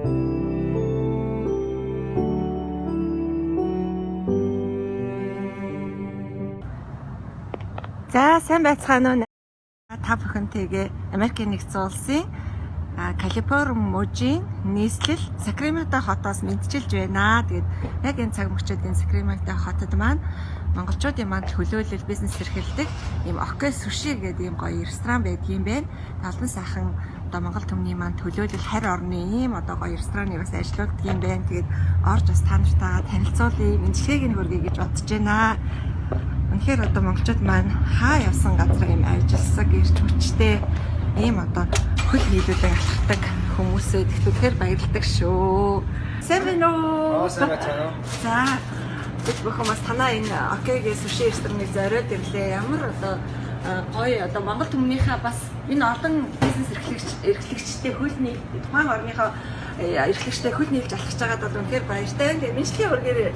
За сайн байцгаана уу? Та бүхэнтэйгээ Америкийн нэгдсэн улсын Калифорни мужийн нийслэл Сакраменто хотоос мэдчилж байна. Тэгээд яг энэ цаг мөчидийн Сакраменто хотод маань монголчуудын маань хөлөөлөл бизнес эрхэлдэг ийм Оке суши гэдэг ийм гоё ресторан байдгийм байна. Талан сайхан одоо Монгол төмний маань төлөөлөл харь орны ийм одоо гоё рестораныг бас ажилладаг юм байна. Тэгээд орж бас та нартайгаа танилцуулъя, мэдлэгийг нь хүргэе гэж бодож байна. Үнэхээр одоо монголчууд маань хаа явсан газар юм ажилласаг ирч хүчтэй ийм одоо хөл нийлүүлэг алхдаг хүмүүсээ тэгэхээр баярлдаг шүү. Сайн байна уу? Сайн байна уу? За бид бүхэн бас танаа энэ Окегийн суши рестораныг зориод ирлээ. Ямар одоо гоё одоо Монгол түмнийхээ бас энэ олон бизнес эрхлэгчтэй хөл нийлж тухайн орныхоо эрхлэгчтэй хөл нийлж алхаж байгаад бол үнэхээр баяртай. Тэгээд мэдлэгийн үргээрээ.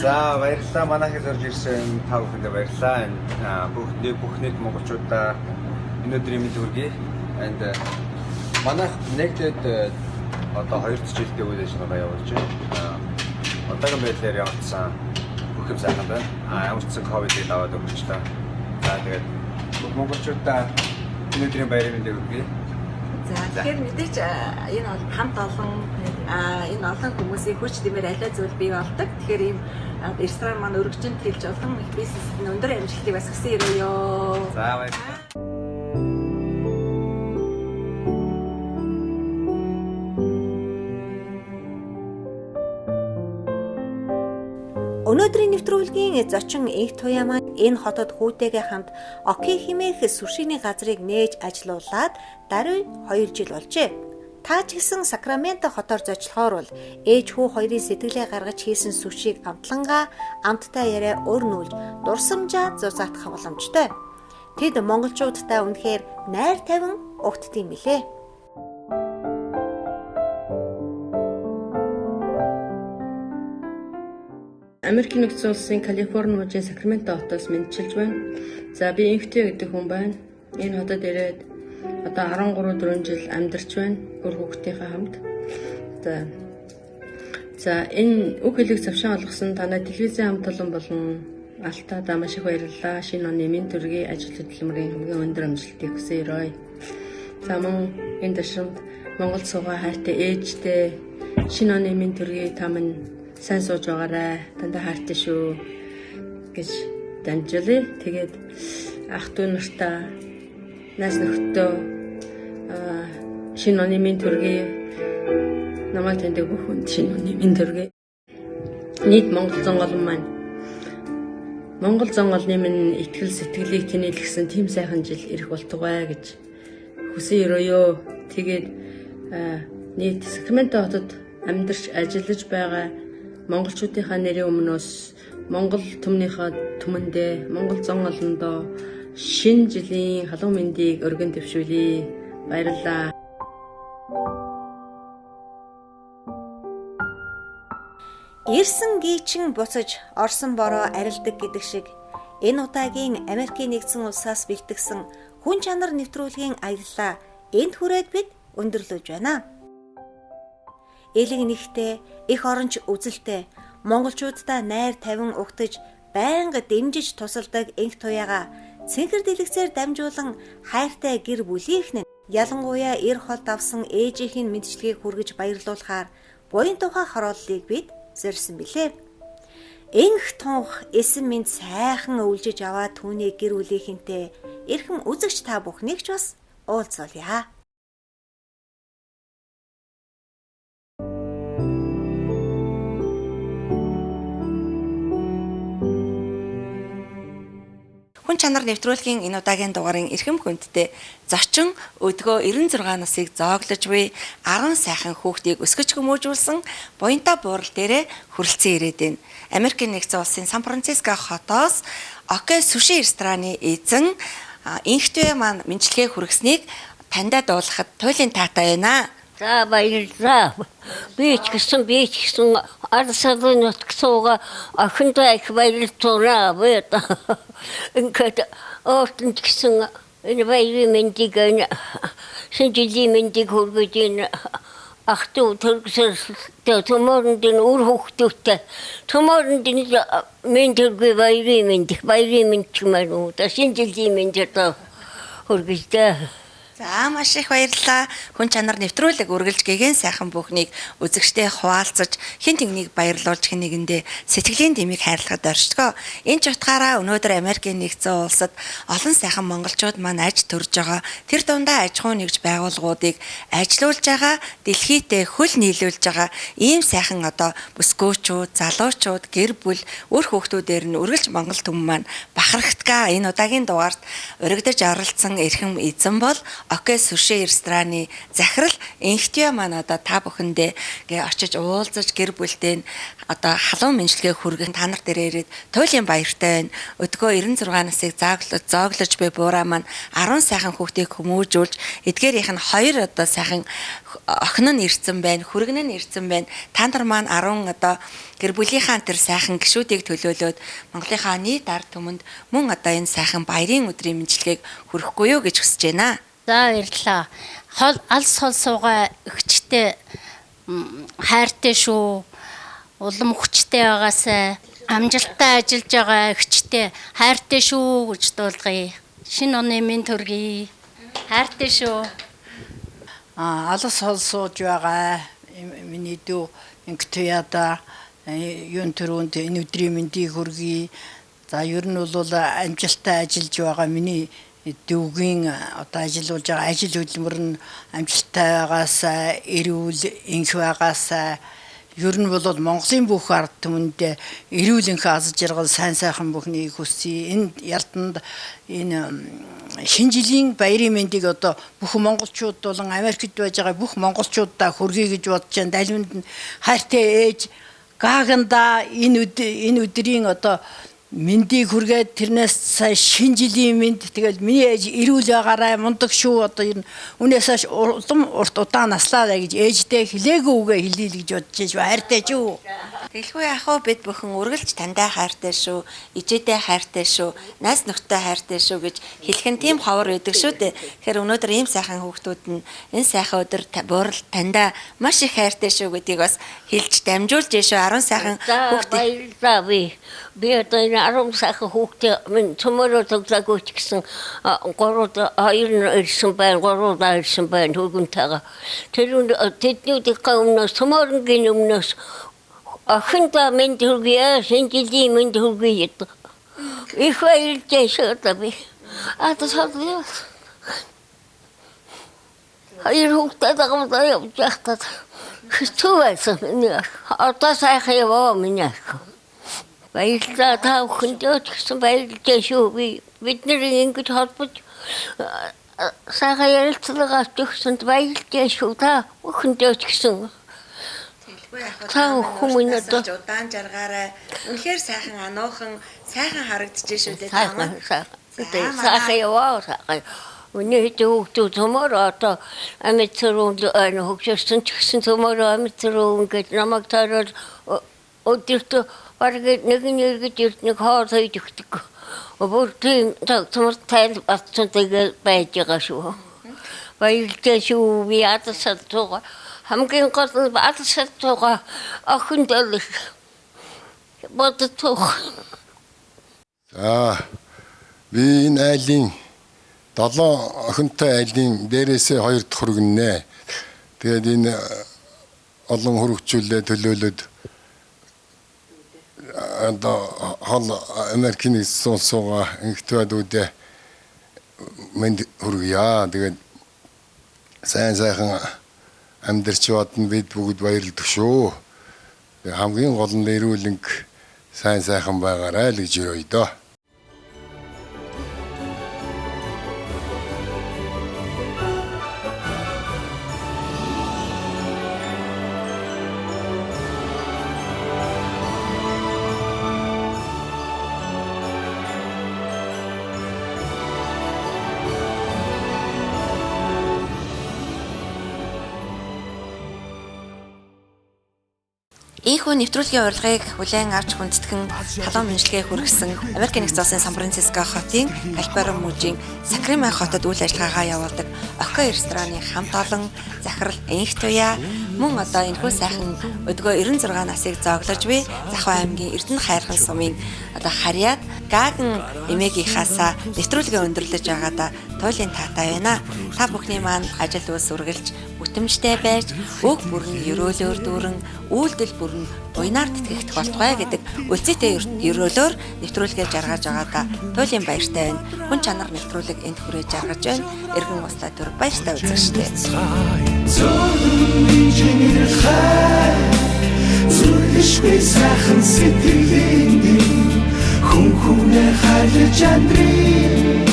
За баярлалаа. Манайхаас орж ирсэн та бүхэндээ баярлалаа. Бүх нийт монголчуудаа өнөөдрийн мэд хүргэе. And манайх нэгдээд одоо 2 жилдээ үйл ажиллагаа явуулж байна. Одоогийн байдлаар явагдсан бүх юм сайхан байна. Ямар ч сан ковидыг аваад өгчлээ. За тэгээд монголчуудаа өнөөдрийн баярын мэндийг хүргэе. За тэгэхээр мэдээч энэ бол хамт олон энэ олон хүмүүсийн хүч тэмээр аливаа зүйл бий болдог. Тэгэхээр ийм ресторан маань өргөжинд хэлж олон их бизнест өндөр амжилтыг бас хүсэн ирээё. За баярлалаа. Өнөөдрийн нэвтрүүлгийн зочин их туяа маань энэ хотод хүүтэйгээ хамт Оке хэмээх сушины газрыг нээж ажилуулад даруй 2 жил болжээ. Та ч гэсэн Сакраменто хотоор зочлохоор бол ээж хүү хоёрын сэтгэлээ гаргаж хийсэн сушиг амтлангаа амттай яриа өрнүүлж дурсамжаа зузаатах боломжтой. Тэд монголчуудтай үнэхээр найр тавин угтдсан мэлээ. Америкийн нэгдсэн улсын Калифорни мужийн Сакраменто хотоос мэдчилж байна. За би инхтэй гэдэг хүн байна. Энэ хотод ирээд одоо 13-4 жил амьдарч байна. Бүр хүүхдийнхээ хамт. За энэ үг хэлийг завшаан олгосон танай телевизийн хамт олон болон алтаадаа маш их баярлалаа. Шинэ оны минь төргийн ажил хөдөлмөрийн хамгийн өндөр амжилтыг хүсье. За мөн энэ ташрамд Монгол суугаа хайртай ээжтэй шинэ оны минь төргийн та минь сайн сууж байгаарай. Дандаа хайртай шүү гэж дамжуулъя. Тэгээд ах トゥ нартаа нас нөхдөд шинэ оны минь төргий намайг таньдаг бүх хүнд шинэ оны минь төргий. Нийт Монгол зон олон маань Монгол зон олны минь итгэл сэтгэлийг тэнэлгсэн тийм сайхан жил ирэх болтугай гэж хүсэн өрөөё. Тэгээд нийт Сакраменто хотод амьдарч ажиллаж байгаа монголчуудынхаа нэрийн өмнөөс Монгол түмнийхээ түмэндээ Монгол зон олондоо шинэ жилийн халуун мэндийг өргөн дэвшүүлье. Баярлалаа. Ирсэн гийчин буцаж орсон бороо арилдаг гэдэг шиг энэ удаагийн Америкийн нэгдсэн улсаас бэлтгэсэн хүн чанар нэвтрүүлгийн аяллаа энд хүрээд бид өндөрлөж байна. Элэг нэгтэй, их оронч үзэлтэй, монголчуудаа найр тавин угтаж, байнга дэмжиж тусалдаг инх туяага цэнхэр дэлгэцээр дамжуулан хайртай гэр бүлийнх нь ялангуяа эр хол давсан ээжийнх нь мэдчилгээг хүргэж баярлуулахаар буян тухай харууллыг бид зорьсон билээ. Инх тунх эсэм минь сайхан өвлжиж аваад түүний гэр бүлийнхэнтэй эрхэм үзэгч та бүхнийг ч бас уулзуулъя. Хүн чанар нэвтрүүлгийн энэ удаагийн дугаарын эрхэм хүндтэй зочин өдгөө 96 насыг зооглож буй 10 сайхан хүүхдийг өсгөж хүмүүжүүлсэн буянта буурал дээрээ хүрэлцэн ирээд байна. Америкийн нэгдсэн улсын Сан Франциско хотоос Оке суши рестораны эзэн инхтэй маань мэдлэгээ хүргэснийг таньдаа дуулахад туйлын таатай байна. За баярлалаа. Би ч гэсэн арсалын нутгсууга охиндоо их баярлалаа. Ингээд оортон гэсэн энэ баярын мэндийг шинэ жилийн мэндийг хүргэж ахтуу төргсөрлөлтөө төмөрөнд үр хөхтүүтэ төмөрөнд мен төргөө баярын мэнд чимэрүү та шинжилгээ мэнд одоо хөргөжтэй. За маш их баярлалаа. Хүн чанар нэвтрүүлэг үргэлж гэгэн сайхан бүхнийг үзэгчтэй хуваалцаж хэн тэгнийг баярлуулж хэн нэгэндээ сэтгэлийн дэмийг хайрлахад оршдгоо. Энэ ч утгаараа өнөөдөр Америкийн нэгдсэн улсад олон сайхан монголчууд маань аж төрж байгаа. Тэр дундаа аж ахуй нэгж байгууллагуудыг ажилуулж байгаа, дэлхийдээ хөл нийлүүлж байгаа ийм сайхан одоо бүсгүүчүүд, залуучууд, гэр бүл, үр хүүхдүүдээр нь үргэлж Монгол түмэн маань бахархтгаа. Энэ удаагийн дугаарт урагдж оролцсон эрхэм эзэн бол Оке суши рестораны захирал Энхтиа маань одоо та бүхэндээ очиж уулзаж гэр бүлтэй одоо халуун мэдлэгээ хүргэн та нар дээр ирээд туйлын баяртай байна. Өдгөө 96 насыг зооглож буй буураа маань 10 сайхан хүүхдийг хүмүүжүүлж эдгээрийнх нь 2 одоо сайхан охин нь ирсэн байна, хүргэн нь ирсэн байна. Та нар маань 10 одоо гэр бүлийнхаа тэр сайхан гишүүдийг төлөөлөөд Монголынхаа нийт ард түмэнд мөн одоо энэ сайхан баярын өдрийн мэдлэгийг хүргэхгүй юу гэж хүсэж байна. За баярлалаа. Алс хол суугаа өгчтэй хайртай шүү. Улам хүчтэй байгаасай. Амжилттай ажиллаж байгаа өгчтэй хайртай шүү гэж дуулгая. Шинэ оны минь төргий. Хайртай шүү. Алс хол сууж байгаа миний дүү Энхтияда юун төрөнд энэ өдрийн мэндийг хүргэе. За ер нь бол амжилттай ажиллаж байгаа миний дүүгийн одоо ажиллаж байгаа ажил хөдөлмөр нь амжилттай байгаас эрүүл энх байгаас ер нь бол Монголын бүх ард түмэнд эрүүл энх аз жаргал сайн сайхан бүхнийг хүсье. Энэ ялтанд энэ шинэ жилийн баярын мэндийг одоо бүх монголчууд болон Америкт байж байгаа бүх монголчуудаа хүргэе гэж бодож байна. Далимд хайртай ээж гааганда энэ өдрийн одоо мэндийг хүргээд тэрнээс сая шинэ жилийн мэнд тэгэл миний ээж эрүүл байгаарай мундаг шүү одоо ер нь үнээс улам урт удаан наслаа гэж ээждээ хэлээгүй үгээ хэлээ гэж бодож байна хайртай шүү. Тэгэлгүй яах вэ бид бүхэн үргэлж тандаа хайртай шүү, ижээдээ хайртай шүү, найз нөхдөд хайртай шүү гэж хэлэх нь тийм ховор байдаг шүү дээ. Тэгэхээр өнөөдөр ийм сайхан хүүхдүүд нь энэ сайхан өдөр буурал тандаа маш их хайртай шүү гэдгийг бас хэлж дамжуулж шүү 10 сайхан хүүхдээ. Баярлалаа би. Би одоо энэ 10 сайхан хүүхдээ минь төмөрөө тоглоагүй гэсэн 2 ирсэн байна хүүгэнтэйгээ. Тэднүүдийнхээ өмнөөс төмөрөнгийн өмнөөс охинтой минь төргий шинжилгээ минь төргий гэдэг. Их баярлалаа шүү би. Атасаа хоёр хүүхдээ дагавдаа явж байхдаа хэцүү байсан миний. Одоо сайхан яваа миний. Баярлалаа та бүхэндээ ч гэсэн баярлалаа шүү би. Бид нэр ингэж холбож сайхан ярилцлагаас төгсөнд баярлалаа шүү та бүхэндээ ч гэсэн. Та хүмүүст удаан жаргаарай. Үнэхээр сайхан ануухан сайхан харагдаж шүү дээ. Сайхан яваа сайхан. Өнөө хүүхдүүд төмөр одоо амитсруунд хөгжсөн ч гэсэн төмөр амитсруу ингээд намайг тараад өдөртөө бараг нэг эргэж нэг хоол хийж өгдөг. Өөр тийм төмөр тайл батсан тэгээд байж байгаа шүү. Баярлалаа шүү би атасаа туга хамгийн гол нь атасаа туга охин дэл бодтох. За би энэ айлын 7 охинтой айлын дээрээсээ 2 дахь хүргэнэ. Тэгээд энэ олон хөргөчүүлээ төлөөлөд одоо хол Америкийн нэгдсэн улсуугаа Энхтиадуудаа мэнд хүргье. Тэгээд сайн сайхан амьдарч бадна бид бүгд баярлалдаг шүү. Хамгийн гол нь эрүүлэнг сайн сайхан байгаарай л гэж өрөөе дөө. Ийхүү нэвтрүүлгийн урилгыг хүлээн авч хүндэтгэн халуун мэнчилгээ хүргэсэн Америкийн нэгдсэн улсын Сан Франциско хотын Калипоро мужийн Сакраменто хотод үйл ажиллагаагаа явуулдаг Око рестораны хамт олон захирал энх туяа мөн одоо энэхүү сайхан өдгөө 96 насыг зоглож буй Захаа аймгийн Эрдэнэ хайрхан сумын одоо харьяат Гаган эмээгийнхаасаа нэвтрүүлгээ өндөрлөж байгаадаа туйлын таатай байна. Та бүхний маань ажил үйлс үргэлж бүтэмжтэй байж өг бүрэн ерөөлөөр дүүрэн үйлдэл бүрэн буйнаар тэтгэгдэх болтугай гэдэг үлцээтэй ерөөлөөр нэвтрүүлгээ жаргаж байгаадаа туйлын баяртай байна. Хүн чанар нэвтрүүлэг энд хүрээж жаргаж байна. Эргэн устаа төр баяртай үзэгчтэй. Зүрхшгүй сайхан сэтгэлийн хүн хүнээ хайрлаж амьдрий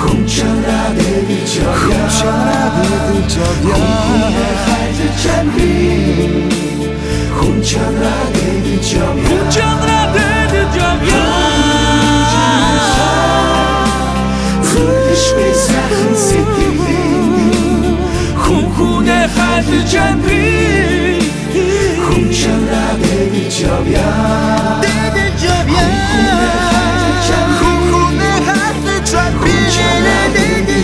хүн чанараа дэвж явъя хайрлаж амьдрий хүн чанараа дэвж явъя зүрхшгүй сайхан сэтгэлийн хүн хүнээ хайрлаж амьдрий хүн чанараа дэвж явъя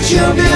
Jump